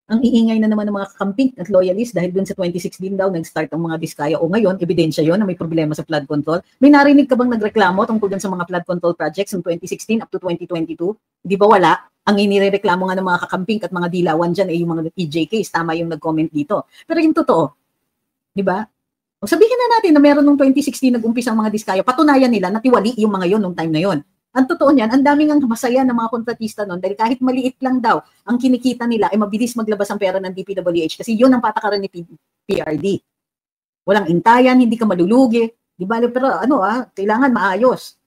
Ang iingay na naman ng mga kakamping at loyalist dahil dun sa 2016 daw nag-start ang mga diskaya. O ngayon, ebidensya yon na may problema sa flood control. May narinig ka bang nagreklamo tungkol dun sa mga flood control projects ng 2016 up to 2022? Di ba wala? Ang inireklamo nga ng mga kakamping at mga dilawan dyan ay yung mga EJKs. Tama yung nag-comment dito. Pero yung totoo, di ba? O sabihin na natin na meron nung 2016 nag-umpisa ang mga diskaya, patunayan nila na tiwali yung mga yon nung time na yon. Ang totoo niyan, ang daming ang masaya ng mga kontratista noon dahil kahit maliit lang daw ang kinikita nila ay mabilis maglabas ang pera ng DPWH kasi yun ang patakaran ni PRD. Walang intayan, hindi ka malulugi, di ba? Pero kailangan maayos.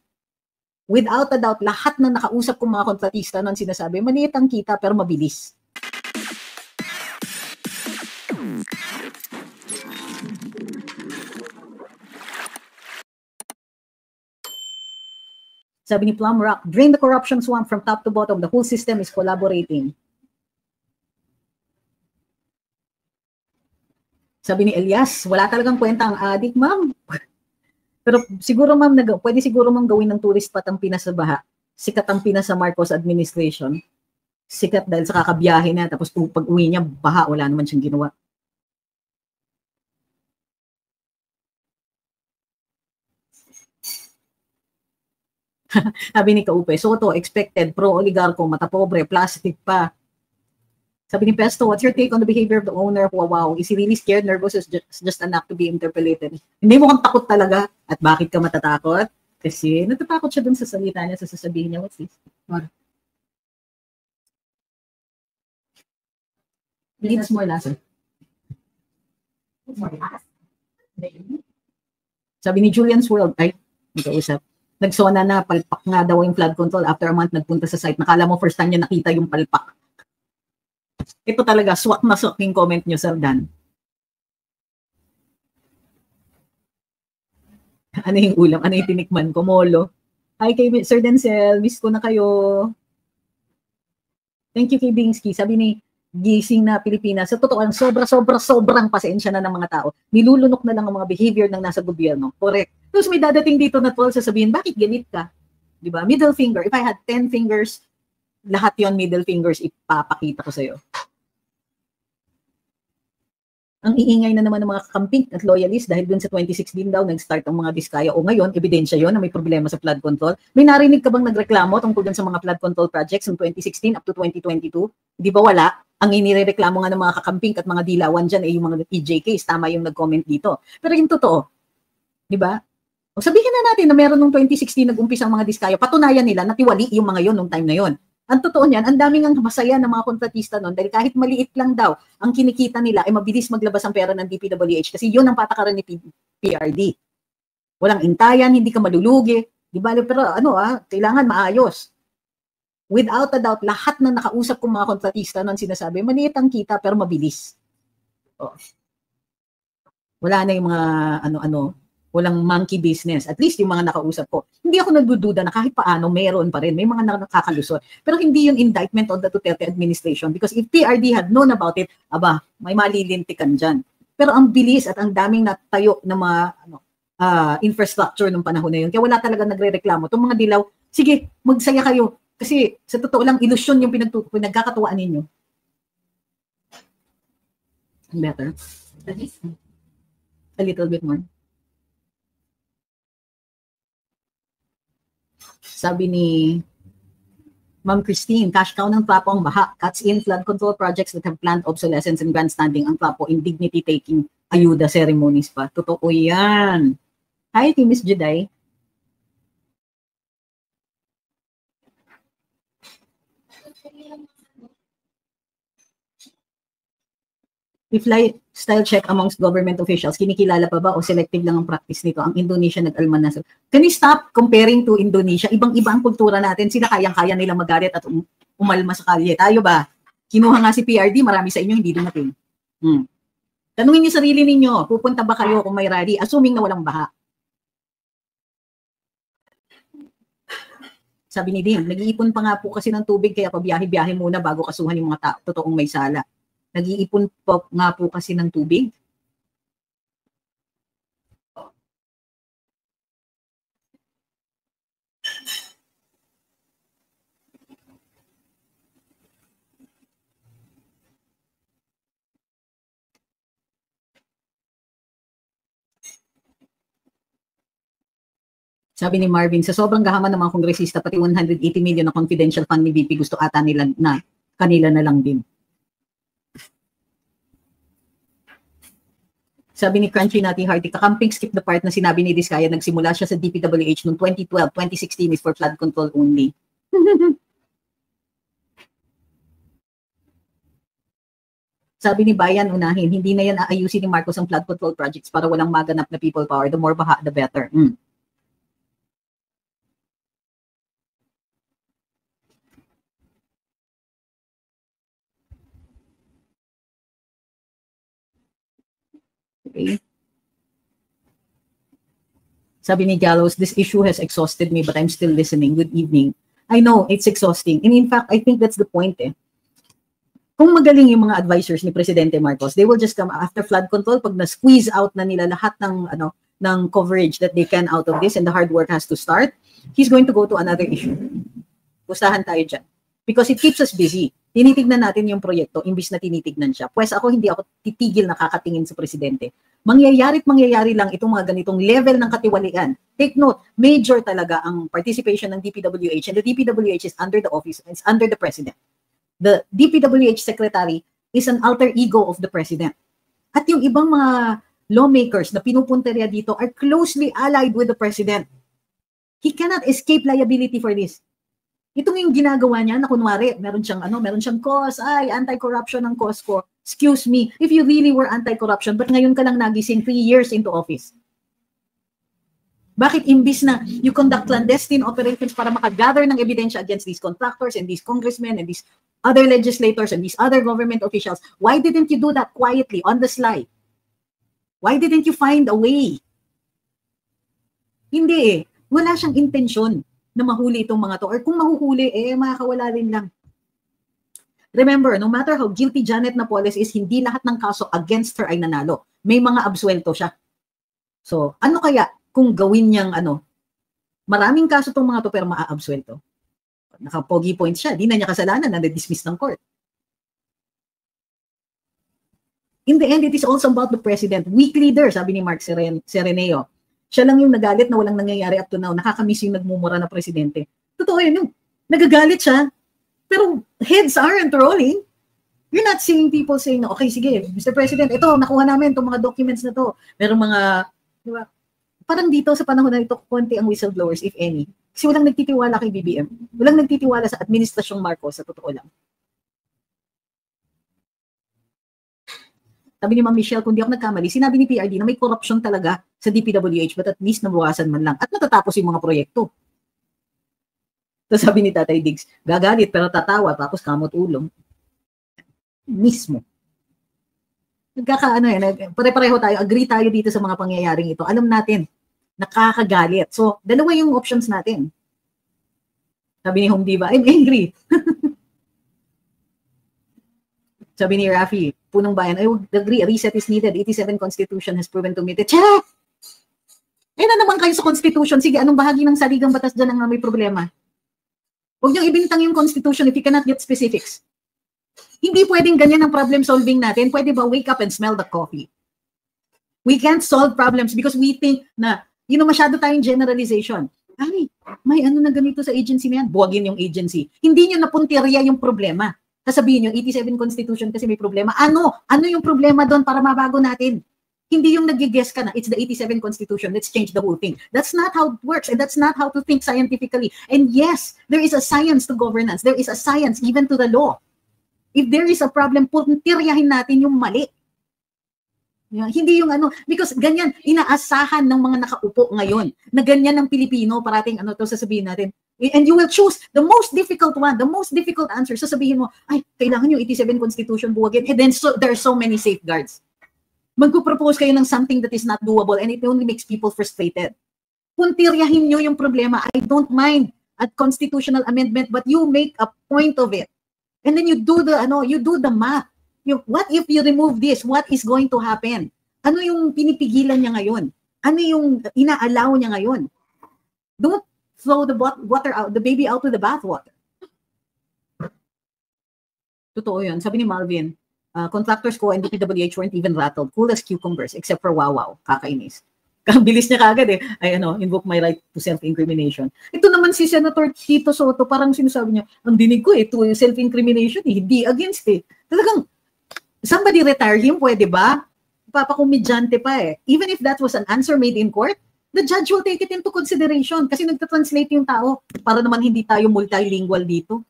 Without a doubt, lahat ng nakausap kong mga kontratista noon sinasabi, maliit ang kita pero mabilis. Sabi ni Plum Rock, drain the corruption swamp from top to bottom. The whole system is collaborating. Sabi ni Elias, wala talagang kwenta ang adik, ma'am. Pero siguro, ma'am, pwede siguro ma'am gawin ng tourist spot ang Pinas sa baha. Sikat ang Pinas sa Marcos administration. Sikat dahil sa kakabiyahe na, tapos pag uwi niya, baha, wala naman siyang ginawa. Sabi ni Kaupe, Soto, expected, pro-oligarko, mata-pobre, plastic pa. Sabi ni Pesto, what's your take on the behavior of the owner? Wow, is he really scared, nervous, is just an act to be interpolated? Hindi mo kang takot talaga. At bakit ka matatakot? Kasi natatakot siya dun sa salita niya, sa sasabihin niya, what's this? Needs more lesson. Sabi ni Julian's World, ay, nag-uusap. Nagsona na, palpak nga daw yung flood control. After a month, nagpunta sa site. Nakala mo first time niya nakita yung palpak. Ito talaga, swak na swak yung comment niyo, Sir Dan. Ano yung ulam? Ano yung tinikman ko? Molo. Hi kay Sir Denzel, miss ko na kayo. Thank you kay Bingsky. Sabi ni Gising na Pilipinas, sa totoo lang, sobrang pasensya na ng mga tao. Nilulunok na lang ang mga behavior ng nasa gobyerno. Correct. Tapos may dadating dito na 12 sasabihin, bakit ganit ka? Diba? Middle finger. If I had 10 fingers, lahat yon middle fingers ipapakita ko sa'yo. Ang iingay na naman ng mga kakamping at loyalist dahil dun sa 2016 daw nag-start ang mga diskaya. O ngayon, ebidensya yon na may problema sa flood control. May narinig ka bang nagreklamo tungkol dun sa mga flood control projects ng 2016 up to 2022? Di ba wala? Ang inireklamo nga ng mga kakamping at mga dilawan dyan ay yung mga EJKs. Tama yung nag-comment dito. Pero yung totoo, di ba? O sabihin na natin na meron nung 2016 nag-umpisa ang mga diskaya, patunayan nila na tiwali yung mga yon nung time na yon. Ang totoo niyan, ang daming ang masaya ng mga kontratista noon dahil kahit maliit lang daw ang kinikita nila ay mabilis maglabas ang pera ng DPWH kasi yun ang patakaran ni PRD. Walang intayan, hindi ka malulugi, di ba? Pero kailangan maayos. Without a doubt, lahat ng nakausap kong mga kontratista noon sinasabi, maliit ang kita pero mabilis. Wala na yung mga walang monkey business. At least yung mga nakausap ko. Hindi ako nagdududa na kahit paano meron pa rin. May mga nakakalusot. Pero hindi yung indictment of the Duterte administration because if PRD had known about it, may malilintikan dyan. Pero ang bilis at ang daming natayo ng mga infrastructure nung panahon na yun. Kaya wala talaga nagre-reklamo. Itong mga dilaw, sige, magsaya kayo. Kasi sa totoo lang, ilusyon yung pinagkakatuwaan ninyo. Better? A little bit more. Sabi ni Ma'am Christine, cash cow ng Tlapo ang baha, cuts in flood control projects that have planned obsolescence and grandstanding ang Tlapo, indignity taking ayuda ceremonies pa. Totoo yan. Hi, Miss Juday. If lifestyle check amongst government officials, kinikilala pa ba o selective lang ang practice nito? Ang Indonesia nag-almanas. Can you stop comparing to Indonesia? Ibang-iba ang kultura natin. Sila kayang-kaya nilang magalit at umalma sa kalye. Tayo ba? Kinuha nga si PRD, marami sa inyo hindi dumating. Tanungin niyo sarili ninyo, pupunta ba kayo kung may rally? Assuming na walang baha. Sabi ni Dean, nag-iipon pa nga po kasi ng tubig kaya pabiyahe-biyahe muna bago kasuhan yung mga totoong may sala. Nag-iipon po nga po kasi ng tubig. Sabi ni Marvin, sa sobrang gahaman ng mga kongresista, pati 180 million na confidential fund ni VP, gusto ata nila na kanila na lang din. Sabi ni Crunchy Nati Hardy, kakamping skip the part na sinabi ni Diskaya, nagsimula siya sa DPWH noong 2012, 2016 is for flood control only. Sabi ni Bayan Unahin, hindi na yan aayusin ni Marcos ang flood control projects para walang maganap na people power. The more baha, the better. Okay. Sabi ni Gallows, this issue has exhausted me but I'm still listening. Good evening. I know, it's exhausting. And in fact, I think that's the point eh. Kung magaling yung mga advisors ni Presidente Marcos, they will just come after flood control pag na-squeeze out na nila lahat ng coverage that they can out of this and the hard work has to start, he's going to go to another issue. Pustahan tayo dyan. Because it keeps us busy. Tinitignan natin yung proyekto imbis na tinitignan siya. Pues hindi ako titigil na kakatingin sa Presidente. Mangyayari't mangyayari lang itong mga ganitong level ng katiwalian. Take note, major talaga ang participation ng DPWH and the DPWH is under the office, it's under the President. The DPWH Secretary is an alter ego of the President. At yung ibang mga lawmakers na pinupunterya dito are closely allied with the President. He cannot escape liability for this. Itong yung ginagawa niya na kunwari, meron siyang cause, anti-corruption ang cause ko. Excuse me, if you really were anti-corruption, but ngayon ka lang nagising 3 years into office? Bakit imbis na you conduct clandestine operations para makagather ng ebidensya against these contractors and these congressmen and these other legislators and these other government officials, why didn't you do that quietly on the sly? Why didn't you find a way? Hindi eh. Wala siyang intensyon na mahuli itong mga to. Or kung mahuhuli, makakawala rin lang. Remember, no matter how guilty Janet Napoles is, hindi lahat ng kaso against her ay nanalo. May mga absuelto siya. So, ano kaya kung gawin niyang maraming kaso itong mga to pero maa-absuelto? Naka-pogi point siya, di na niya kasalanan, na-dismiss ng court. In the end, it is also about the President. Weak leader, sabi ni Mark Sereneo. Siya lang yung nagalit na walang nangyayari up to now. Nakakamiss yung nagmumura na Presidente. Totoo yun, yung nagagalit siya. Pero heads aren't rolling. You're not seeing people saying, okay, sige, Mr. President, ito, nakuha namin itong mga documents na to. Merong mga, diba? Parang dito sa panahon na ito, konti ang whistleblowers, if any. Kasi walang nagtitiwala kay BBM. Walang nagtitiwala sa Administrasyong Marcos, sa totoo lang. Sabi ni Ma'am Michelle, kung di ako nagkamali, sinabi ni PRD na may corruption talaga sa DPWH, but at least nabawasan man lang. At natatapos yung mga proyekto. Tapos sabi ni Tatay Diggs, gagalit pero tatawa, tapos kamot ulong. Mismo. Pare-pareho tayo, agree tayo dito sa mga pangyayaring ito. Alam natin, nakakagalit. So, dalawa yung options natin. Sabi ni Home Diva, I'm angry. Sabi ni Rafi, Punong Bayan, I would agree, a reset is needed. 87 Constitution has proven to meet it. Check! Na naman kayo sa Constitution. Sige, anong bahagi ng saligang batas dyan ang may problema? Huwag niyong ibintang yung Constitution if you cannot get specifics. Hindi pwedeng ganyan ang problem solving natin. Pwede ba wake up and smell the coffee? We can't solve problems because we think na, masyado tayong generalization. Ay, may na ganito sa agency na yan. Buwagin yung agency. Hindi niyo napuntirya yung problema. Sasabihin nyo, 87 Constitution kasi may problema. Ano yung problema doon para mabago natin? Hindi yung nag-guess ka na, it's the 87 Constitution, let's change the whole thing. That's not how it works, and that's not how to think scientifically. And yes, there is a science to governance. There is a science even to the law. If there is a problem, puntiryahin natin yung mali. Hindi yung because ganyan, inaasahan ng mga nakaupo ngayon, na ganyan ng Pilipino, parating sasabihin natin, and you will choose the most difficult one, the most difficult answer. Sasabihin mo, ay, kailangan yung 87 Constitution buwagin. And then there are so many safeguards. Magpo-propose kayo ng something that is not doable and it only makes people frustrated. Puntiryahin nyo yung problema. I don't mind a constitutional amendment, but you make a point of it. And then you do the math. What if you remove this? What is going to happen? Ano yung pinipigilan niya ngayon? Ano yung ina-allow niya ngayon? Don't throw the baby out with the bathwater. Totoo yun. Sabi ni Marvin, contractors ko and DPWH weren't even rattled. Cool as cucumbers, except for Wawaw. Kakainis. Kabilis niya kagad eh. Ay invoke my right to self-incrimination. Ito naman si Senator Tito Soto, parang sinasabi niya, ang dinig ko to self-incrimination hindi against Talagang, somebody retire him, pwede ba? Papakomedyante pa eh. Even if that was an answer made in court, the judge will take it into consideration kasi nagta-translate yung tao para naman hindi tayo multilingual dito.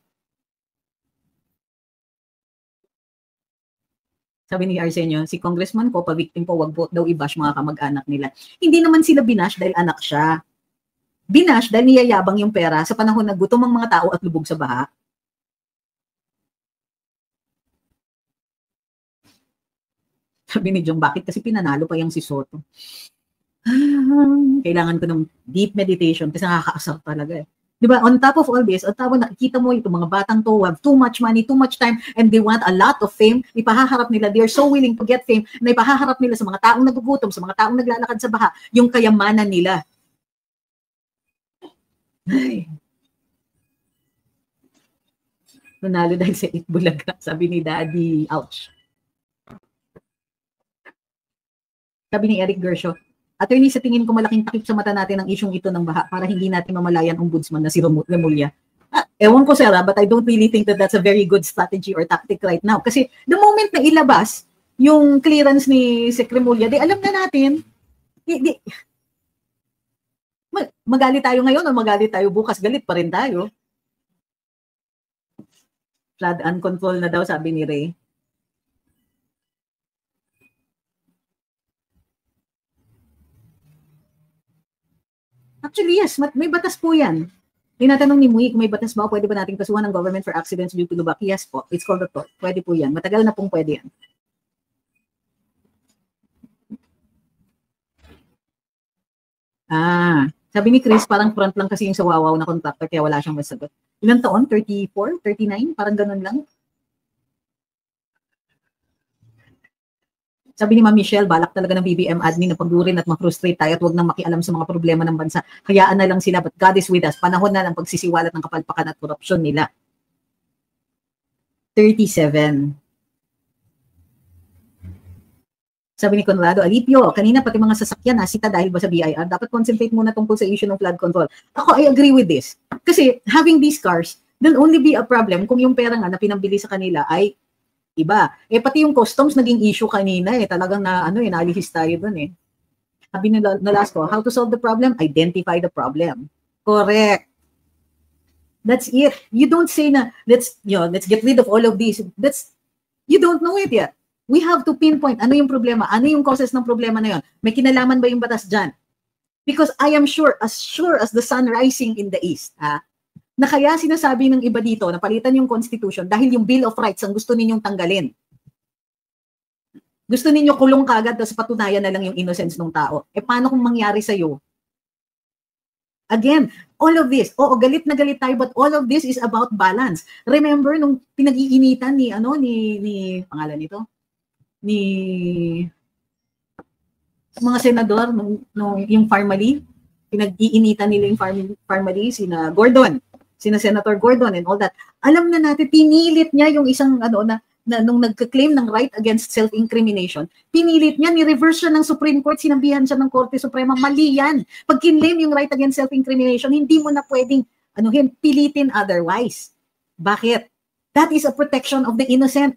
Sabi ni Arsenio, si congressman ko, pa-victim po, wag daw i-bash mga kamag-anak nila. Hindi naman sila binash dahil anak siya. Binash dahil niyayabang yung pera sa panahon na gutom ang mga tao at lubog sa baha. Sabi ni Jong, bakit kasi pinanalo pa yung si Soto? Kailangan ko ng deep meditation kasi nakakaasar talaga eh. Diba, on top of all this, nakikita mo itong mga batang to have too much money, too much time, and they want a lot of fame. Ipahaharap nila, they are so willing to get fame, na ipahaharap nila sa mga taong nagugutom, sa mga taong naglalakad sa baha, yung kayamanan nila. Ay. Nanalo dahil sa Itbulaga, sabi ni Daddy, ouch. Sabi ni Eric Gershaw, Attorney, sa tingin ko malaking takip sa mata natin ang isyong ito ng baha para hindi natin mamalayan ang ombudsman na si Remulla. Ewan ko, Sarah, but I don't really think that that's a very good strategy or tactic right now. Kasi the moment na ilabas yung clearance ni Sec Remulla, alam na natin, magalit tayo ngayon o magalit tayo bukas, galit pa rin tayo. Flood uncontrolled na daw, sabi ni Ray. Actually, yes, may batas po yan. Tinatanong ni Mui kung may batas ba o pwede ba nating kasuhan ng government for accidents due to lubak? Yes po, it's called a tort. Pwede po yan. Matagal na pong pwede yan. Sabi ni Chris, parang front lang kasi yung sa Wawaw na contractor kaya wala siyang masagot. Ilang taon? 34? 39? Parang ganun lang. Sabi ni Ma'am Michelle, balak talaga ng BBM admin na pagdurin at ma-frustrate tayo at huwag nang makialam sa mga problema ng bansa. Hayaan na lang sila, but God is with us. Panahon na ng pagsisiwalat ng kapalpakan at korupsyon nila. 37. Sabi ni Conrado Alipio, kanina pati mga sasakyan nasita dahil ba sa BIR? Dapat concentrate muna tungkol sa issue ng flood control. Ako, I agree with this. Kasi having these cars, there'll only be a problem kung yung pera nga na pinambili sa kanila ay iba. Pati yung customs naging issue kanina talagang nalihis tayo dun Sabi nila na last ko, how to solve the problem? Identify the problem. Correct. That's it. You don't say na let's get rid of all of these. You don't know it yet. We have to pinpoint ano yung problema, ano yung causes ng problema na yon. May kinalaman ba yung batas dyan? Because I am sure as the sun rising in the east, na kaya sinasabi ng iba dito na palitan yung Constitution dahil yung Bill of Rights ang gusto ninyong tanggalin. Gusto ninyo kulong kagad tapos patunayan na lang yung innocence ng tao. Paano kung mangyari sa'yo? Again, all of this, galit na galit tayo, but all of this is about balance. Remember, nung pinag-iinitan ni pangalan nito? Ni mga senador, yung Farmally, pinag-iinitan nila yung Farmally, sina Gordon, sina Senator Gordon and all that. Alam na natin, pinilit niya yung isang nung nagka-claim ng right against self-incrimination, pinilit niya, ni-reverse siya ng Supreme Court, sinabihan siya ng Korte Suprema, mali yan. Pag kinlaim yung right against self-incrimination, hindi mo na pwedeng pilitin otherwise. Bakit? That is a protection of the innocent.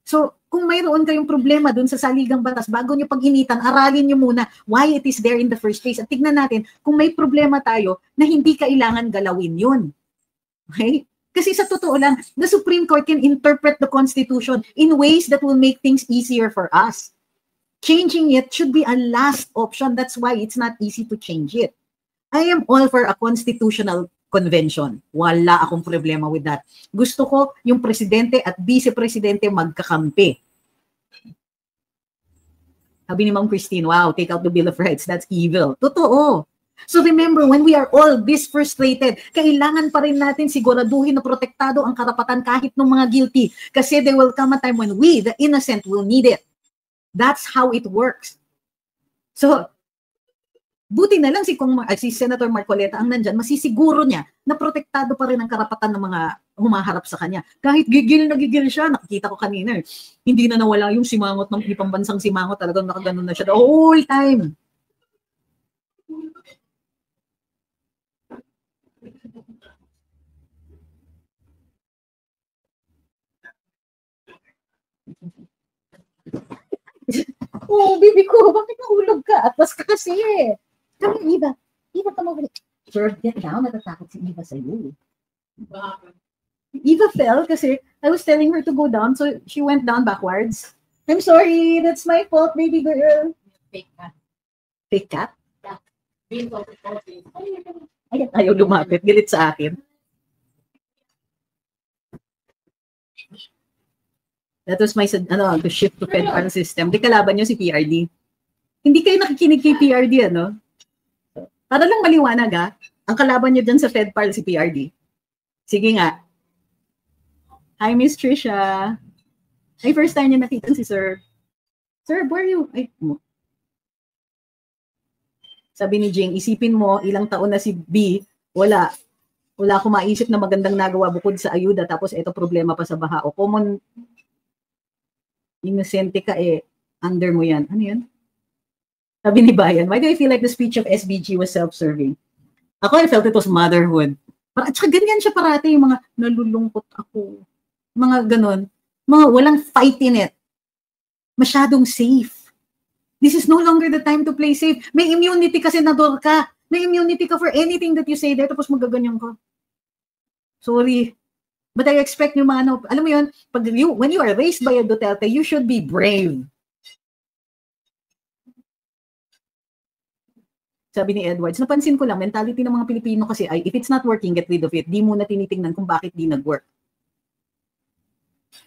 So, kung mayroon kayong problema dun sa saligang batas, bago nyo pag-initan, aralin nyo muna why it is there in the first place. At tignan natin kung may problema tayo na hindi kailangan galawin yun. Okay? Kasi sa totoo lang, the Supreme Court can interpret the Constitution in ways that will make things easier for us. Changing it should be a last option. That's why it's not easy to change it. I am all for a constitutional convention. Wala akong problema with that. Gusto ko yung presidente at vice-presidente magkakampi. Sabi ni Ma'am Christine, wow, take out the Bill of Rights. That's evil. Totoo. So remember, when we are all this frustrated, kailangan pa rin natin siguraduhin na protektado ang karapatan kahit ng mga guilty. Kasi there will come a time when we, the innocent, will need it. That's how it works. So, buti na lang si Senator Marcoleta ang nandyan, masisiguro niya na protektado pa rin ang karapatan ng mga humaharap sa kanya. Kahit gigil na gigil siya, nakikita ko kanina, hindi na nawala yung simangot ng ipambansang simangot, talagang nakaganon na siya the whole time. Oh, baby ko, bakit nahulog ka? Atlas ka kasi. Come here, Eva, come over. Sure, get down. Natatakot si Eva sa'yo. Eva fell kasi I was telling her to go down, so she went down backwards. I'm sorry, that's my fault, baby girl. Fake cat. Fake cat? Ayan, ayaw lumapit. Galit sa akin. That was my, to shift to FedPAR system. Di kalaban nyo si PRD. Hindi kayo nakikinig kay PRD, ano? Para lang maliwanag, ha? Ang kalaban nyo dyan sa FedPAR si PRD. Sige nga. Hi, Miss Trisha. Ay, first time niya nakita si Sir. Sir, where are you? Ay, mo. Sabi ni Jing, isipin mo, ilang taon na si B, wala akong maisip na magandang nagawa bukod sa ayuda, tapos ito problema pa sa baha. O common, inosente ka under mo yan. Ano yan? Sabi ni Bayan, why do I feel like the speech of SBG was self-serving? Ako, I felt it was motherhood. At saka ganyan siya parati, yung mga nalulungkot ako. Mga ganon. Mga walang fight in it. Masyadong safe. This is no longer the time to play safe. May immunity kasi nador ka. May immunity ka for anything that you say there, tapos magaganyan ka. Sorry. But I expect yung mga, alam mo yun, when you are raised by a Duterte, you should be brave. Sabi ni Edwards, napansin ko lang, mentality ng mga Pilipino kasi ay, if it's not working, get rid of it. Di muna tinitingnan kung bakit di nag-work.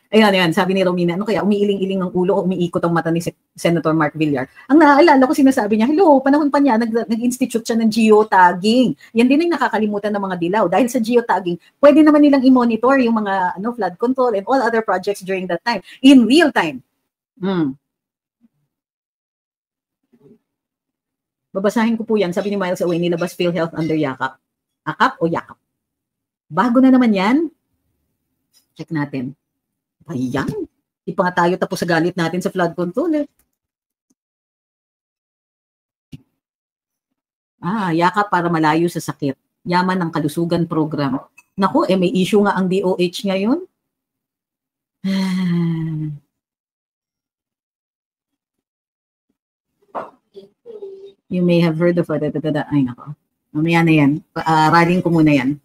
Ayan, sabi ni Romina, ano kaya, umiiling-iling ng ulo o umiikot ang mata ni Senator Mark Villar. Ang naaalala ko, sinasabi niya, hello, panahon pa niya, nag-institute siya ng geotagging. Yan din ang nakakalimutan ng mga dilaw. Dahil sa geotagging, pwede naman nilang i-monitor yung mga flood control and all other projects during that time, in real time. Babasahin ko po yan, sabi ni Miles Away, nilabas PhilHealth under yakap. Akap o yakap? Bago na naman yan. Check natin. Ayan. Di pa nga tayo tapos sa galit natin sa flood control. Yakap para malayo sa sakit. Yaman ng kalusugan program. Naku, may issue nga ang DOH ngayon. You may have heard of it. Ay, nako. Mamaya na yan. Raling ko muna yan.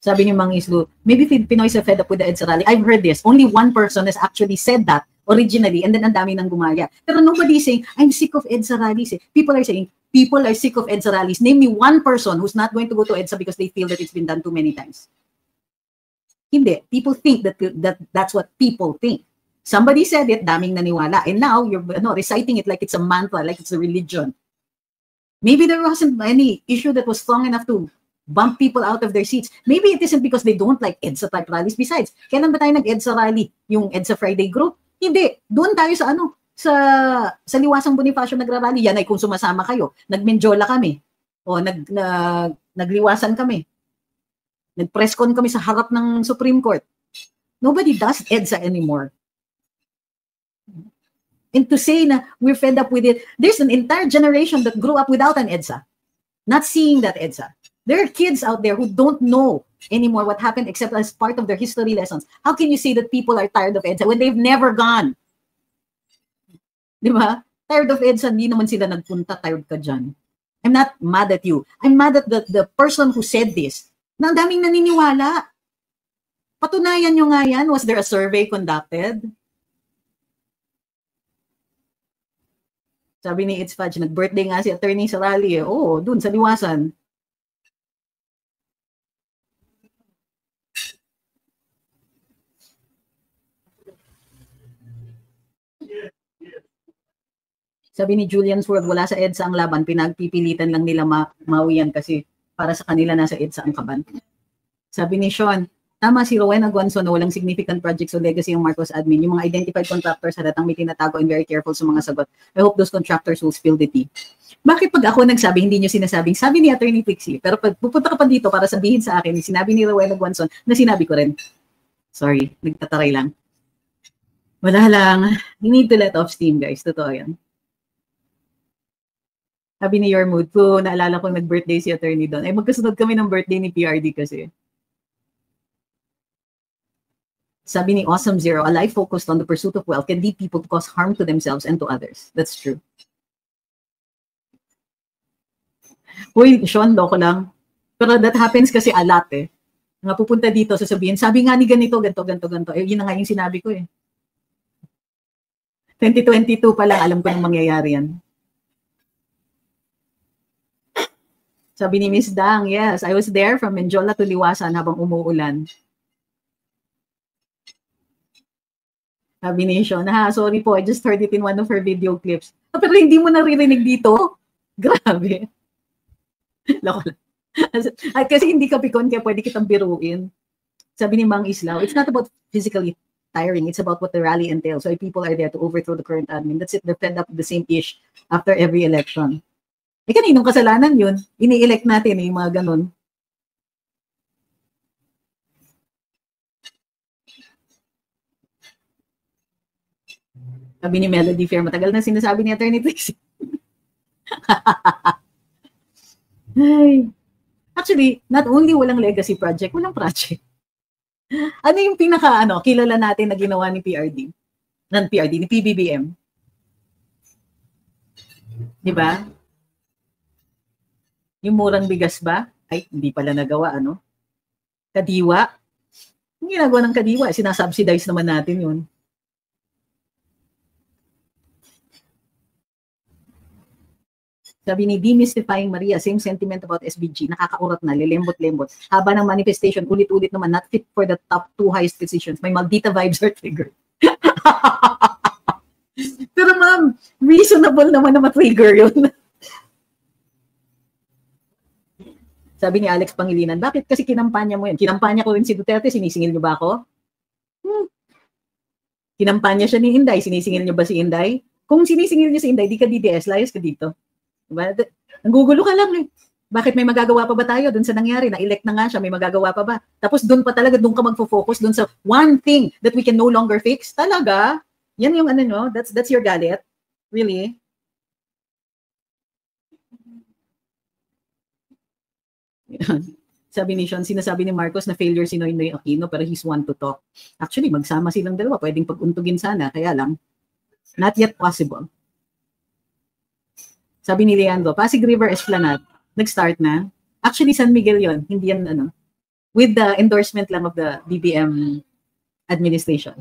Sabi ni Mang Islu, maybe Pinoy's are fed up with the EDSA rally. I've heard this. Only one person has actually said that originally, and then ang dami nang gumaya. Pero nobody is saying, I'm sick of EDSA rallies. People are saying, people are sick of EDSA rallies. Name me one person who's not going to go to EDSA because they feel that it's been done too many times. Hindi. People think that's what people think. Somebody said it, daming naniwala. And now you're reciting it like it's a mantra, like it's a religion. Maybe there wasn't any issue that was strong enough to bump people out of their seats. Maybe it isn't because they don't like EDSA type rallies. Besides, kailan ba tayo nag-EDSA rally? Yung EDSA Friday group? Hindi. Doon tayo sa Liwasang Bonifacio nagrarally. Yan ay kung sumasama kayo. Nagmenjola kami. O nagliwasan kami. Nag-press con kami sa harap ng Supreme Court. Nobody does EDSA anymore. And to say na we're fed up with it, there's an entire generation that grew up without an EDSA. Not seeing that EDSA. There are kids out there who don't know anymore what happened except as part of their history lessons. How can you say that people are tired of EDSA when they've never gone? Di ba? Tired of EDSA, hindi naman sila nagpunta, tired ka dyan. I'm not mad at you. I'm mad at the person who said this. Na ang daming naniniwala. Patunayan nyo nga yan. Was there a survey conducted? Sabi ni It's Fudge, nag-birthday nga si attorney sa rally. Oo, dun sa Liwasan. Sabi ni Julian Sword, wala sa EDSA ang laban, pinagpipilitan lang nila mawiyan kasi para sa kanila nasa EDSA ang kaban. Sabi ni Sean, tama si Rowena Guanzon na walang significant projects o legacy ang Marcos admin. Yung mga identified contractors halatang may tinatago and very careful sa mga sagot. I hope those contractors will spill the tea. Bakit pag ako nagsabi, hindi nyo sinasabing, sabi ni Attorney Pixie, pero pag pupunta ka pa dito para sabihin sa akin, sinabi ni Rowena Guanzon na sinabi ko rin. Sorry, nagtataray lang. Wala lang. You need to let off steam, guys. Totoo yan. Sabi ni Your Mood, naalala ko nag-birthday si attorney doon. Ay magkasunod kami ng birthday ni PRD kasi. Sabi ni Awesome Zero, a life focused on the pursuit of wealth can lead people to cause harm to themselves and to others. That's true. Uy, Sean, loko lang. Pero that happens kasi a lot eh. Nga pupunta dito, sasabihin, sabi nga ni ganito, ganito, ganito, ganito. Eh, yun na nga yung sinabi ko eh. 2022 pa lang, alam ko nang mangyayari yan. Sabi ni Miss Dang, yes, I was there from Menjola to Liwasan habang umuulan. Sabi ni Sean, sorry po, I just heard it in one of her video clips. Pero hindi mo naririnig dito? Grabe. Loko lang. Kasi hindi ka pikon, kaya pwede kitang biruin. Sabi ni Mang Islao, it's not about physically tiring, it's about what the rally entails. So people are there to overthrow the current admin. That's it, they're fed up with the same ish after every election. Eh kaninong kasalanan yun? Ini-elect natin yung mga ganun. Sabi ni Melody Fair, matagal na sinasabi ni Attorney Trixie. Actually, not only walang legacy project, walang project. Ano yung kilala natin na ginawa ni PRD? Ni PBBM. Di ba? Yung murang bigas ba? Ay, hindi pala nagawa, ano? Kadiwa. Yung ginagawa ng kadiwa, sinasubsidize naman natin yun. Sabi ni Demystifying Maria, same sentiment about SBG, nakakaurat na, lilembot-lembot. Haba ng manifestation, ulit-ulit naman, not fit for the top 2 highest positions. May Maldita vibes are triggered. Pero ma'am, reasonable naman na ma-trigger yun. Sabi ni Alex Pangilinan, bakit kasi kinampanya mo yan? Kinampanya ko rin si Duterte, sinisingil niyo ba ako? Kinampanya siya ni Inday, sinisingil niyo ba si Inday? Kung sinisingil niyo si Inday, di ka DDS, layas ka dito. Diba? Nanggugulo ka lang eh. Bakit may magagawa pa ba tayo dun sa nangyari? Na-elect na nga siya, may magagawa pa ba? Tapos dun pa talaga, dun ka magfo-focus dun sa one thing that we can no longer fix? Talaga? Yan yung no? That's your galit? Really? Sabi ni Sean, sinasabi ni Marcos na failure si Noynoy Aquino pero he's one to talk. Actually, magsama silang dalawa. Pwedeng pag-untugin sana. Kaya lang, not yet possible. Sabi ni Leandro, Pasig River Esplanade, nag-start na. Actually, San Miguel yon, hindi yan with the endorsement lang of the BBM administration.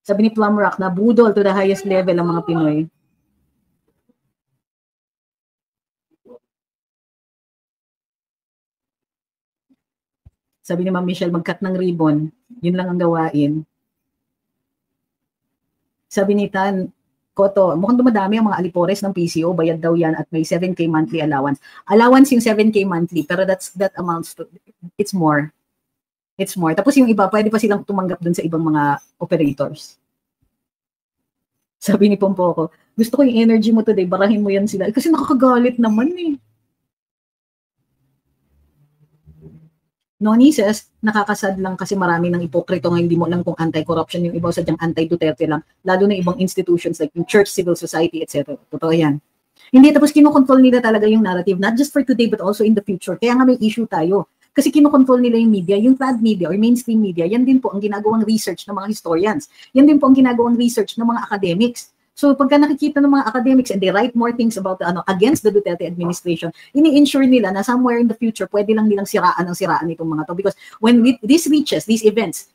Sabi ni Plum Rock, na budol to the highest level ang mga Pinoy. Sabi ni Ma'am Michelle, mag-cut ng ribbon, yun lang ang gawain. Sabi ni Tan Koto, mukhang dumadami ang mga alipores ng PCO, bayad daw yan at may 7K monthly allowance. Allowance yung 7K monthly, pero that amounts to, it's more. It's more. Tapos yung iba, pwede pa silang tumanggap dun sa ibang mga operators. Sabi ni Pompoko, gusto ko yung energy mo today, barahin mo yan sila. Kasi nakakagalit naman eh. Noni says, nakakasad lang kasi marami ng ipokrito nga hindi mo lang kung anti-corruption yung iba, sadyang anti-Duterte lang, lalo na ibang institutions like yung church, civil society, etc. Totoo yan. Hindi, tapos kinokontrol nila talaga yung narrative, not just for today but also in the future. Kaya nga may issue tayo. Kasi kinokontrol nila yung media, yung trad media or mainstream media, yan din po ang ginagawang research ng mga historians. Yan din po ang ginagawang research ng mga academics. So pagka nakikita ng mga academics and they write more things about against the Duterte administration, ini-ensure nila na somewhere in the future, pwede lang nilang siraan ang siraan itong mga to. Because when these events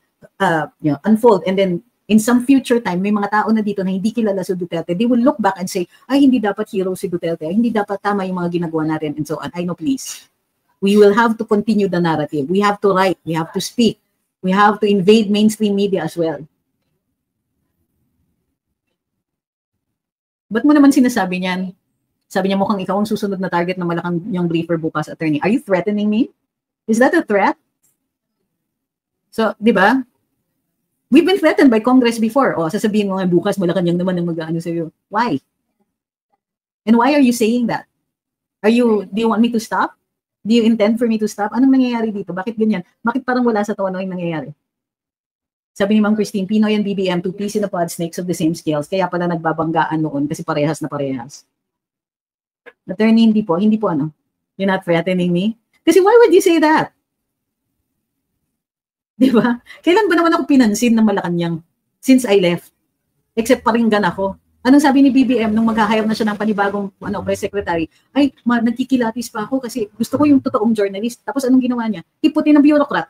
unfold and then in some future time, may mga tao na dito na hindi kilala si Duterte, they will look back and say, ay hindi dapat hero si Duterte, ay hindi dapat tama yung mga ginagawa natin and so on. I know, please. We will have to continue the narrative. We have to write. We have to speak. We have to invade mainstream media as well. Ba't mo naman sinasabi niyan? Sabi niya mukhang ikaw ang susunod na target ng Malakang yung briefer bukas, attorney. Are you threatening me? Is that a threat? So, di ba? We've been threatened by Congress before. O, sasabihin mo nga bukas, Malacanang naman ang mag-ano sa'yo. Why? And why are you saying that? Do you want me to stop? Do you intend for me to stop? Anong nangyayari dito? Bakit ganyan? Bakit parang wala sa tawa yung nangyayari? Sabi ni Ma'am Christine, Pinoy and BBM, two peas in a pod, snakes of the same scales. Kaya pala nagbabanggaan noon kasi parehas na parehas. Attorney, hindi po You're not threatening me? Kasi why would you say that? Di ba? Kailan ba naman ako pinansin ng Malacanang since I left? Except paringgan ako. Anong sabi ni BBM nung mag-hire na siya ng panibagong press secretary? Ay, nagkikilatis pa ako kasi gusto ko yung totoong journalist. Tapos anong ginawa niya? Iputi ng bureaucrat.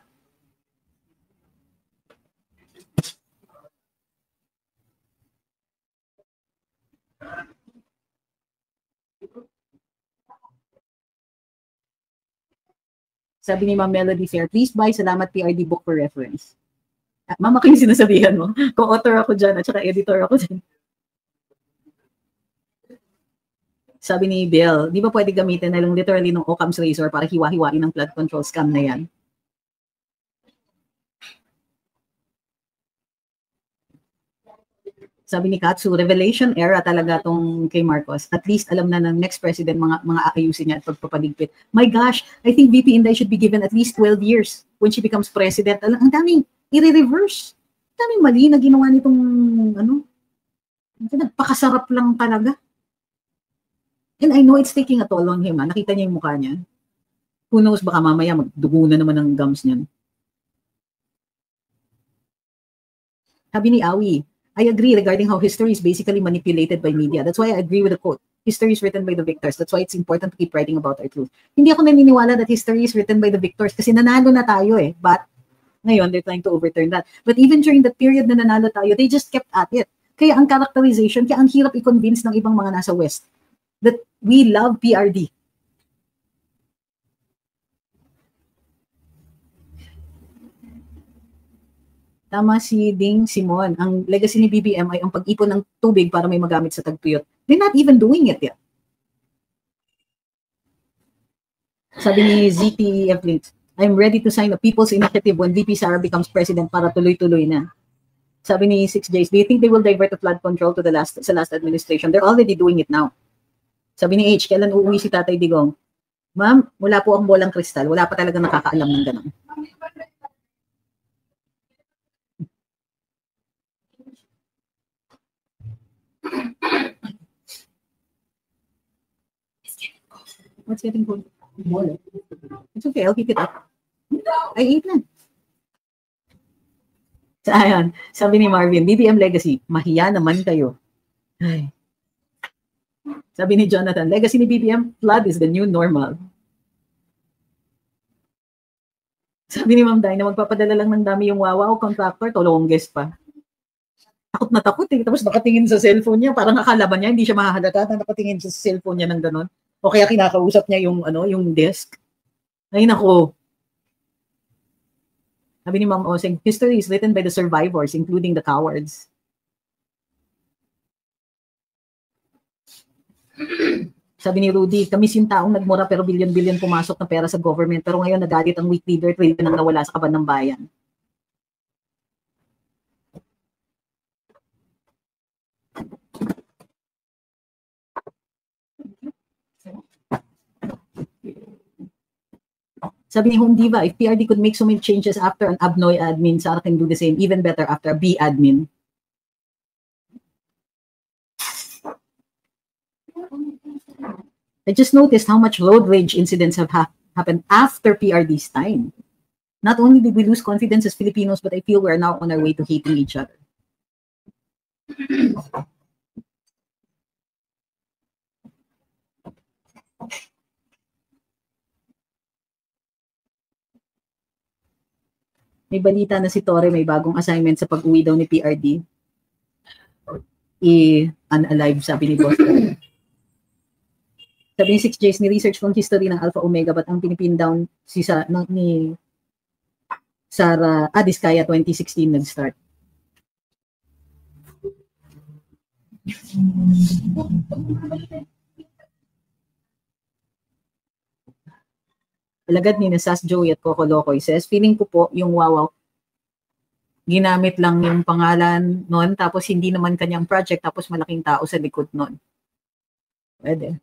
Sabi ni Ma'am Melody Fair, please buy Salamat PRD book for reference. Mama ko yung sinasabihan mo. Co-author ako dyan at saka editor ako dyan. Sabi ni Bill, di ba pwede gamitin na lang literally ng Occam's razor para hiwa-hiwain ng flood control scam na yan? Sabi ni Katsu, revelation era talaga tong kay Marcos. At least alam na ng next president mga aayusin niya at pagpapaligpit. My gosh, I think VP Inday should be given at least 12 years when she becomes president. Ang daming i-reverse. Ang daming mali na ginawa nitong nagpakasarap lang talaga. And I know it's taking a toll on him. Nakita niya yung mukha niya. Who knows, baka mamaya magdugo na naman ang gums niyan. Sabi ni Awi, I agree regarding how history is basically manipulated by media. That's why I agree with the quote. History is written by the victors. That's why it's important to keep writing about our truth. Hindi ako naniniwala that history is written by the victors kasi nanalo na tayo eh. But ngayon, they're trying to overturn that. But even during that period na nanalo tayo, they just kept at it. Kaya ang characterization, kaya ang hirap i-convince ng ibang mga nasa West that we love PRD. Tama si Ding Simon. Ang legacy ni BBM ay ang pag-ipon ng tubig para may magamit sa tagtuyot. They're not even doing it yet. Sabi ni ZTF Links, I'm ready to sign a people's initiative when VP Sara becomes president para tuloy-tuloy na. Sabi ni 6Js, do you think they will divert the flood control to sa last administration? They're already doing it now. Sabi ni H, kailan uuwi si Tatay Digong? Ma'am, wala po ang bolang kristal. Wala pa talaga nakakaalam ng ganun. What's getting cold? It's okay, I'll keep it up. I ate na. So, ayan, sabi ni Marvin, BBM legacy, mahiya naman kayo. Ay. Sabi ni Jonathan, legacy ni BBM, flood is the new normal. Sabi ni Ma'am Day, na magpapadala lang ng dami yung wawa o contractor, tolongges pa. Takot na takot eh. Tapos nakatingin sa cellphone niya, parang akalaban niya, hindi siya mahahalata na nakatingin sa cellphone niya ng ganon. O kaya kinakausap niya yung yung desk. Ay nako. Sabi ni Ma'am Oseng, history is written by the survivors, including the cowards. Sabi ni Rudy, kami yung taong nagmura pero bilyon-bilyon pumasok na pera sa government. Pero ngayon nagalit ang weak leader, trillion ang nawala sa kaban ng bayan. Sabi ni Home Diva, if PRD could make so many changes after an Abnoy admin, Sara can do the same, even better after a B admin. I just noticed how much road rage incidents have happened after PRD's time. Not only did we lose confidence as Filipinos, but I feel we're now on our way to hating each other. May balita na si Torre may bagong assignment sa pag-uwi daw ni PRD. Unalive, sabi ni Boss. Sabi ni 6Js, ni-research kong history ng Alpha Omega, but ang pinipin down ni Sara Diskaya 2016 nag-start. Alagad ni Nasas Joey at Coco Locoy says, feeling ko po yung Wawaw, ginamit lang yung pangalan nun, tapos hindi naman kanyang project, tapos malaking tao sa likod nun. Pwede.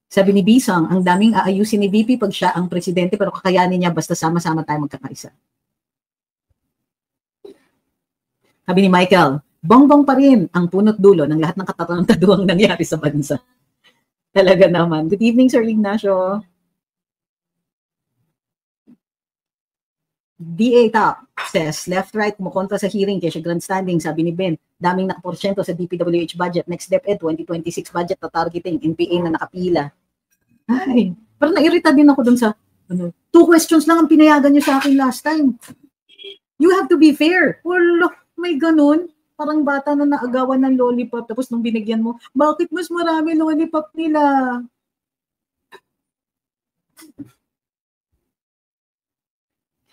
Sabi ni Bisang, ang daming aayusin ni VP pag siya ang presidente, pero kakayanin niya basta sama-sama tayo magkakaisa. Sabi ni Michael, bongbong pa rin ang punot dulo ng lahat ng katarungan nangyari sa bansa. Talaga naman. Good evening, Sir Ignacio. DA top says, left, right, kumukontra sa hearing kaya siya grandstanding, sabi ni Ben, daming nakaporsyento sa DPWH budget, next DepEd 2026 budget na targeting, NPA na nakapila. Ay, parang nairita din ako dun sa, 2 questions lang ang pinayagan niyo sa akin last time. You have to be fair. Wala, may ganun. Parang bata na naagawan ng lollipop, tapos nung binigyan mo, bakit mas marami lollipop nila?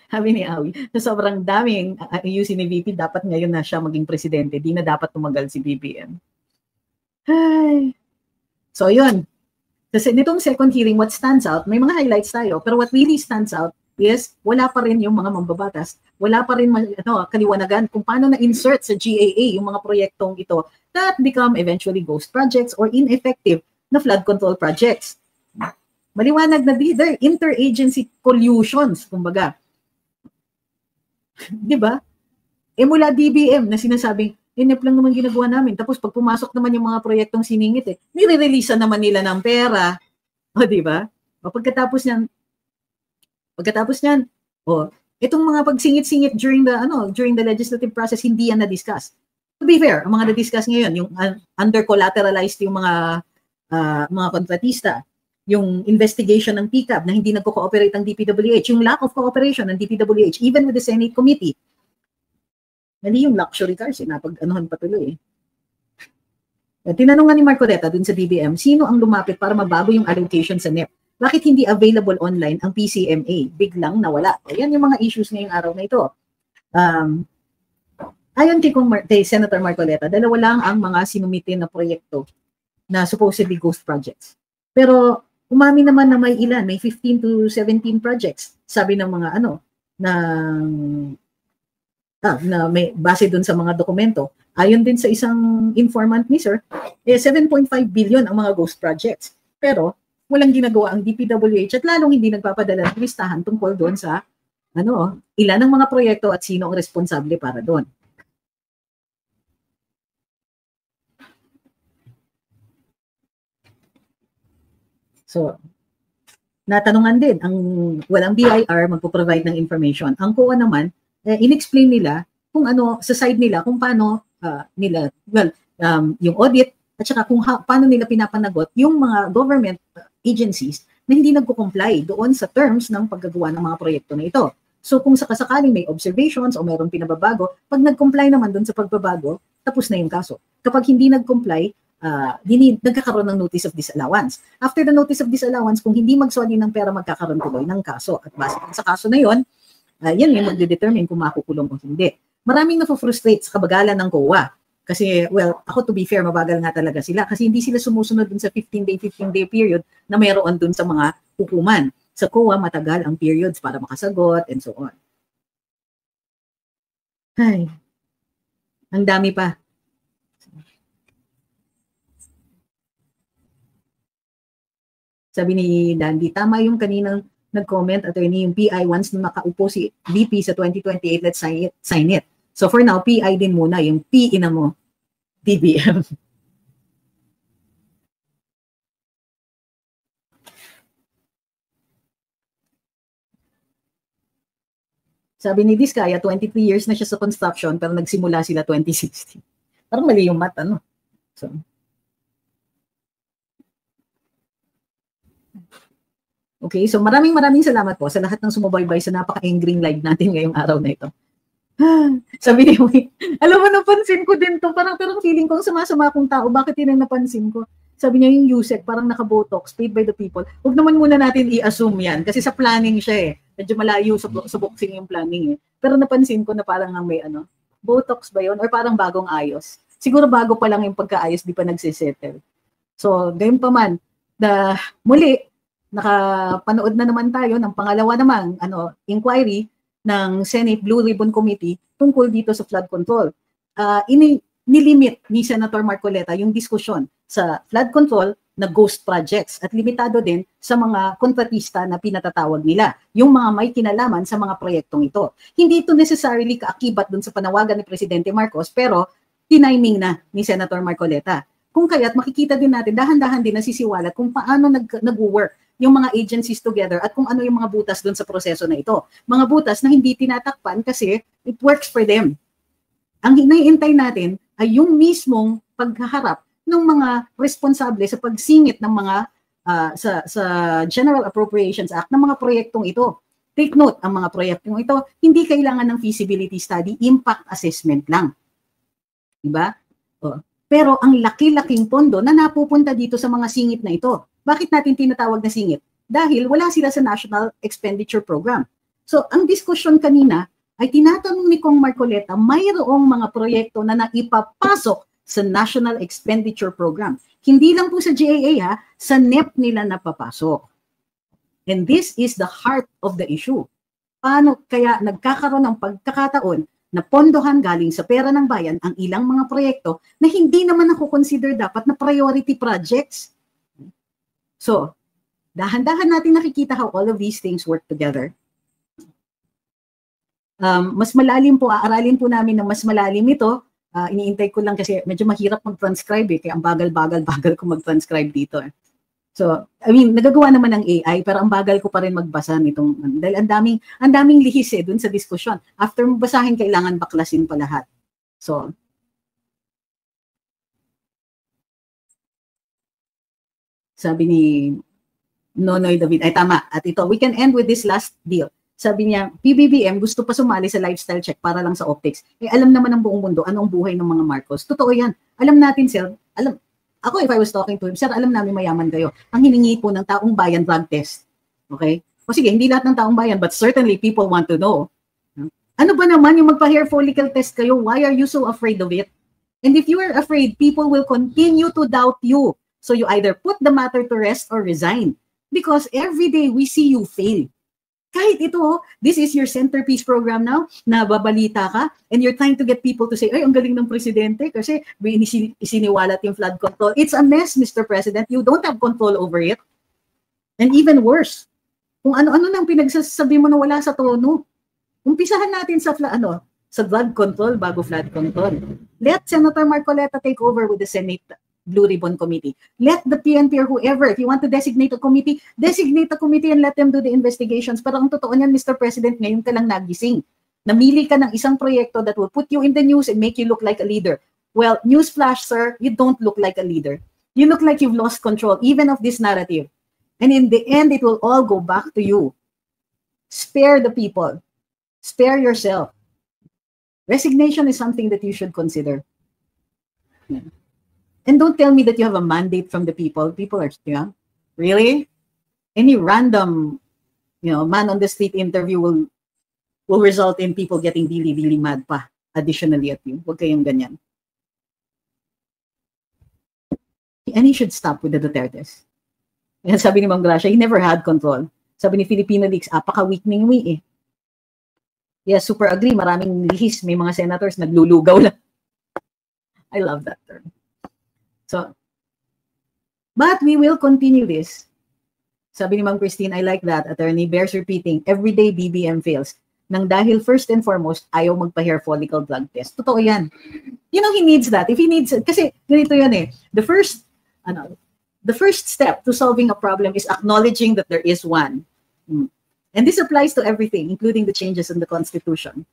Sabi ni Awi, sa sobrang daming ayusin ni VP, dapat ngayon na siya maging presidente. Di na dapat tumagal si BBM. Ay. So yun. Kasi nitong second hearing, what stands out, may mga highlights tayo, pero what really stands out is wala pa rin yung mga mambabatas. Wala pa rin kaliwanagan kung paano na-insert sa GAA yung mga proyektong ito that become eventually ghost projects or ineffective na flood control projects. Maliwanag na these are interagency collusions, kumbaga. Di ba? Mula DBM na sinasabing, NF lang naman ginagawa namin. Tapos pag pumasok naman yung mga proyektong siningit, nire-release naman nila ng pera. O, di ba? O pagkatapos niyan, itong mga pagsingit-singit during the legislative process, hindi yan na-discuss. To be fair, ang mga na-discuss ngayon, yung under-collateralized yung mga kontratista, yung investigation ng PCAB na hindi nagko-cooperate ang DPWH, yung lack of cooperation ng DPWH, even with the Senate Committee. Mali yung luxury cars, napag-anuhan patuloy. Tinanong nga ni Marcoleta dun sa DBM, sino ang lumapit para mabago yung allocation sa NEP? Bakit hindi available online ang PCMA? Biglang nawala. Yan yung mga issues ngayong araw na ito. Ayon kay Senator Marcoleta, 2 lang ang mga sinumitin na proyekto na supposedly ghost projects. Pero umami naman na may ilan, may 15 to 17 projects. Sabi ng mga na may base dun sa mga dokumento. Ayon din sa isang informant ni Sir, 7.5 billion ang mga ghost projects. Pero walang ginagawa ang DPWH at lalong hindi nagpapadala ng listahan tungkol doon sa ilan ang mga proyekto at sino ang responsable para doon. So, natanungan din, ang walang BIR magpo-provide ng information. Ang COA naman, in-explain nila kung sa side nila, kung paano nila, yung audit, at saka kung paano nila pinapanagot yung mga government agencies na hindi nagko-comply doon sa terms ng paggagawa ng mga proyekto na ito. So kung sakasakaling may observations o mayroong pinababago, pag nag-comply naman doon sa pagbabago, tapos na yung kaso. Kapag hindi nag-comply, nagkakaroon ng notice of disallowance. After the notice of disallowance, kung hindi magsoli ng pera, magkakaroon tuloy ng kaso. At base sa kaso na yon, yan yung magdedetermine kung makukulong o hindi. Maraming na-frustrate sa kabagalan ng COA. Kasi, well, ako to be fair, mabagal nga talaga sila. Kasi hindi sila sumusunod dun sa 15-day period na mayroon dun sa mga hukuman. Sa COA, matagal ang periods para makasagot and so on. Ay, ang dami pa. Sabi ni Dandy, tama yung kaninang nag-comment, attorney, yung PI once na makaupo si VP sa 2028, let's sign it. So for now, PI din muna, yung P ina mo, DBM. Sabi ni Diskaya, 23 years na siya sa construction, pero nagsimula sila 2016. Parang mali yung math, So, okay, so maraming salamat po sa lahat ng sumubaybay sa napaka-angry live natin ngayong araw na ito. Sabi ni Wayne, alam mo, napansin ko din to, parang feeling ko ang sama-sama akong tao, bakit yun ang napansin ko? Sabi niya yung USEC, parang naka-botox, paid by the people. Huwag naman muna natin i-assume yan, kasi sa planning siya medyo malayo sa boxing yung planning Pero napansin ko na parang may botox ba yun? Or parang bagong ayos. Siguro bago pa lang yung pagkaayos, di pa nagsisettle. So, gayon pa man, muli, nakapanood na naman tayo ng pangalawa namang inquiry ng Senate Blue Ribbon Committee tungkol dito sa flood control. Nilimit ni Senator Marcoleta yung diskusyon sa flood control na ghost projects at limitado din sa mga kontratista na pinatatawag nila, yung mga may kinalaman sa mga proyektong ito. Hindi ito necessarily kaakibat dun sa panawagan ni Presidente Marcos, pero tiniming na ni Senator Marcoleta. Kung kaya't makikita din natin, dahan-dahan din nasisiwalat kung paano nag-work yung mga agencies together at kung ano yung mga butas doon sa proseso na ito. Mga butas na hindi tinatakpan kasi it works for them. Ang hinahintay natin ay yung mismong paghaharap ng mga responsable sa pagsingit ng mga sa General Appropriations Act ng mga proyektong ito. Take note, ang mga proyektong ito, hindi kailangan ng feasibility study, impact assessment lang. Diba? Pero ang laki-laking pondo na napupunta dito sa mga singit na ito. Bakit natin tinatawag na singit? Dahil wala sila sa National Expenditure Program. So, ang diskusyon kanina ay tinatanong ni Kong Marcoleta, mayroong mga proyekto na naipapasok sa National Expenditure Program. Hindi lang po sa GAA ha, sa NEP nila napapasok. And this is the heart of the issue. Paano kaya nagkakaroon ng pagkakataon na pondohan galing sa pera ng bayan ang ilang mga proyekto na hindi naman consider dapat na priority projects? So, dahan-dahan natin nakikita how all of these things work together. Mas malalim po, aaralin po namin na mas malalim ito. Iniintay ko lang kasi medyo mahirap mag-transcribe kaya ang bagal-bagal ko mag-transcribe dito. So, I mean, nagagawa naman ng AI pero ang bagal ko pa rin magbasa nitong, dahil ang daming lihis dun sa diskusyon. After mabasahin, kailangan baklasin pa lahat. So, sabi ni Nonoy David, ay tama, at ito, we can end with this last deal. Sabi niya, PBBM gusto pa sumali sa lifestyle check para lang sa optics. Alam naman ng buong mundo anong buhay ng mga Marcos. Totoo yan. Alam natin, sir. Ako, if I was talking to him, sir, alam namin mayaman kayo. Ang hiningi po ng taong bayan drug test. Okay? O sige, hindi lahat ng taong bayan, but certainly people want to know. Ano ba naman yung magpa-hair follicle test kayo? Why are you so afraid of it? And if you are afraid, people will continue to doubt you. So you either put the matter to rest or resign. Because every day we see you fail. Kahit ito, this is your centerpiece program now, na babalita ka, and you're trying to get people to say, ay, ang galing ng presidente kasi isiniwalat yung flood control. It's a mess, Mr. President. You don't have control over it. And even worse, kung ano-ano nang pinagsasabi mo na wala sa tono. Umpisahan natin sa flood control bago flood control. Let Senator Marcoleta take over with the Senate Blue Ribbon Committee. Let the PNP or whoever, if you want to designate a committee and let them do the investigations. Pero ang totoo niyan, Mr. President, ngayon ka lang nagising. Namili ka ng isang proyekto that will put you in the news and make you look like a leader. Well, newsflash, sir, you don't look like a leader. You look like you've lost control, even of this narrative. And in the end, it will all go back to you. Spare the people. Spare yourself. Resignation is something that you should consider. Yeah. And don't tell me that you have a mandate from the people. People are, really? Any random, man on the street interview will result in people getting really, really mad pa additionally at you. Huwag kayong ganyan. And he should stop with the Dutertes. Yan sabi ni Ma'am Gracia, he never had control. Sabi ni Filipino Leaks, apaka-weakening Yes, super agree. Maraming lihis. May mga senators naglulugaw lang. I love that term. So, but we will continue this. Sabi ni Ma'am Christine, I like that. Attorney bears repeating, everyday BBM fails. Nang dahil first and foremost, ayaw magpa-hair follicle drug test. Totoo yan. He needs that. If he needs, kasi ganito yan The first step to solving a problem is acknowledging that there is one. And this applies to everything, including the changes in the Constitution.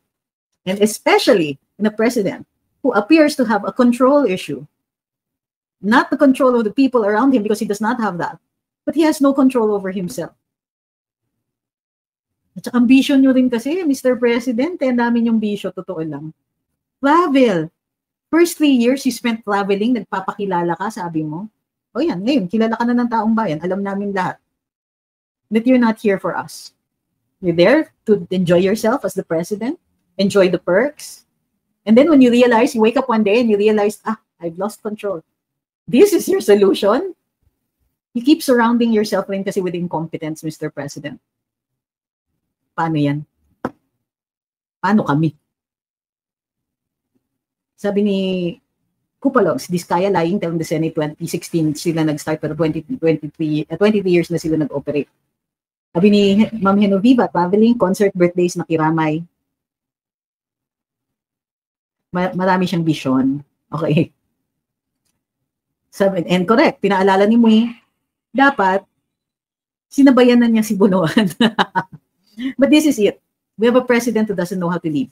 And especially in a president who appears to have a control issue. Not the control of the people around him because he does not have that. But he has no control over himself. At saka ambisyon nyo rin kasi, Mr. President, ang dami yung bisyo, totoo lang. Travel. First 3 years, you spent traveling, nagpapakilala ka, sabi mo. O yan, ngayon, kilala ka na ng taong bayan, alam namin lahat. That you're not here for us. You're there to enjoy yourself as the president, enjoy the perks. And then when you realize, you wake up one day and you realize, I've lost control. This is your solution? You keep surrounding yourself rin kasi with incompetence, Mr. President. Paano yan? Paano kami? Sabi ni Kupalogs, Diskaya lying telling the Senate 2016 sila nag-start pero 23 years na sila nag-operate. Sabi ni Ma'am Henoviva, traveling, concert, birthdays, nakiramay. Marami siyang vision. Okay. And correct, pinaalala ni Mui, dapat Sinabayan na niya si Bunuan. But this is it. We have a president who doesn't know how to lead.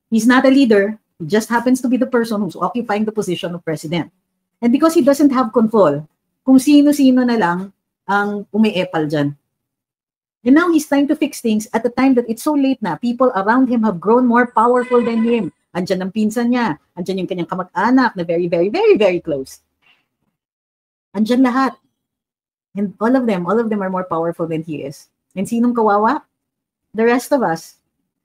He's not a leader. He just happens to be the person who's occupying the position of president. And because he doesn't have control, kung sino-sino na lang ang umiepal dyan. And now he's trying to fix things at the time that it's so late na. People around him have grown more powerful than him. Andyan ang pinsan niya. Andyan yung kanyang kamag-anak na very, very, very, very close. Andyan lahat. And all of them are more powerful than he is. And sinong kawawa? The rest of us.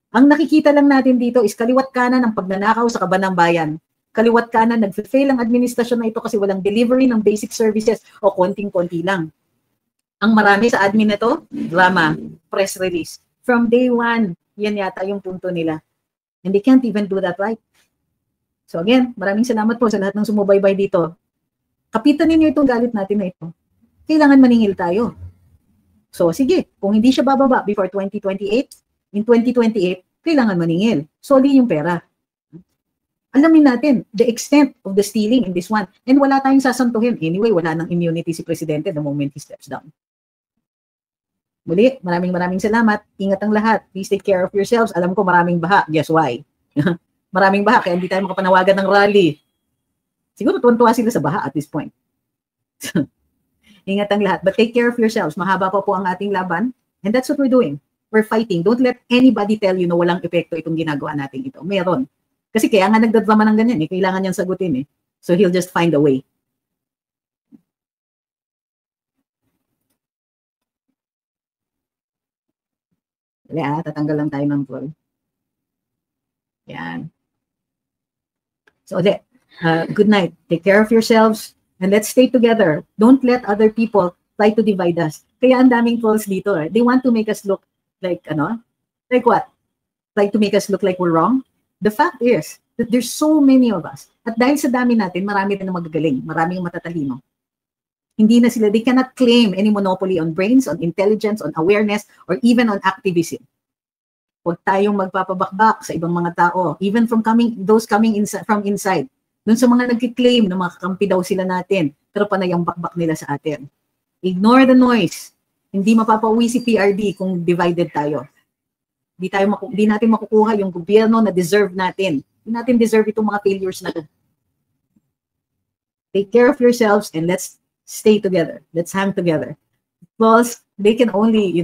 Ang nakikita lang natin dito is kaliwat kanan ang pagnanakaw sa kaban ng bayan. Kaliwat kanan, nag-fail ang administrasyon na ito kasi walang delivery ng basic services o konting-konti lang. Ang marami sa admin nito, drama, press release. From day one, yan yata yung punto nila. And they can't even do that right. So again, maraming salamat po sa lahat ng sumubaybay dito. Kapitan ninyo itong galit natin na ito. Kailangan maningil tayo. So sige, kung hindi siya bababa before 2028, in 2028, kailangan maningil. Soli yung pera. Alamin natin the extent of the stealing in this one. And wala tayong sasantuhin. Anyway, wala nang immunity si Presidente the moment he steps down. Muli, maraming salamat. Ingat ang lahat. Please take care of yourselves. Alam ko maraming baha. Guess why? Maraming baha, kaya hindi tayo makapanawagan ng rally. Siguro tuwan-tuwa sila sa baha at this point. Ingat ang lahat. But take care of yourselves. Mahaba pa po ang ating laban. And that's what we're doing. We're fighting. Don't let anybody tell you na walang epekto itong ginagawa natin ito. Meron. Kasi kaya nga nagdadrama ng ganyan eh. Kailangan niyang sagutin eh. So he'll just find a way. Dali tatanggal lang tayo ng floor. Yan. So good night. Take care of yourselves. And let's stay together. Don't let other people try to divide us. Kaya ang daming trolls dito. Eh. They want to make us look like, like what? Try to make us look like we're wrong? The fact is that there's so many of us. At dahil sa dami natin, marami rin na magagaling. Maraming matatalino. Hindi na sila, they cannot claim any monopoly on brains, on intelligence, on awareness, or even on activism. Huwag tayong magpapabakbak sa ibang mga tao, even from those coming from inside. Doon sa mga nagkiklaim na makakampi daw sila natin, pero panay ang bakbak nila sa atin. Ignore the noise. Hindi mapapauwi si PRD kung divided tayo. Hindi natin makukuha yung gobyerno na deserve natin. Hindi natin deserve itong mga failures na to. Take care of yourselves and let's stay together. Let's hang together. Because they can only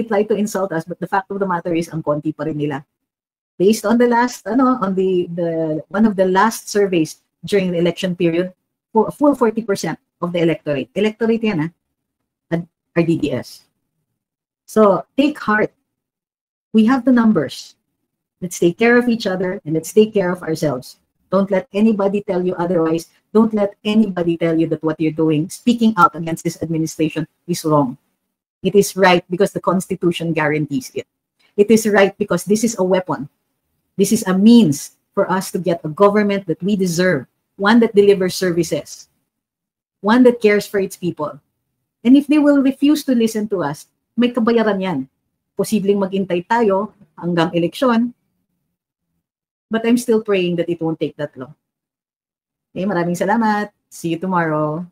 try to insult us, but the fact of the matter is ang konti pa rin nila. Based on the last, on the one of the last surveys during the election period, for a full 40% of the electorate yan are DDS. So take heart. We have the numbers. Let's take care of each other and let's take care of ourselves. Don't let anybody tell you otherwise. Don't let anybody tell you that what you're doing, speaking out against this administration, is wrong. It is right because the Constitution guarantees it. It is right because this is a weapon. This is a means for us to get a government that we deserve, one that delivers services, one that cares for its people. And if they will refuse to listen to us, may kabayaran yan. Posibleng maghintay tayo hanggang eleksyon, but I'm still praying that it won't take that long. Okay, maraming salamat. See you tomorrow.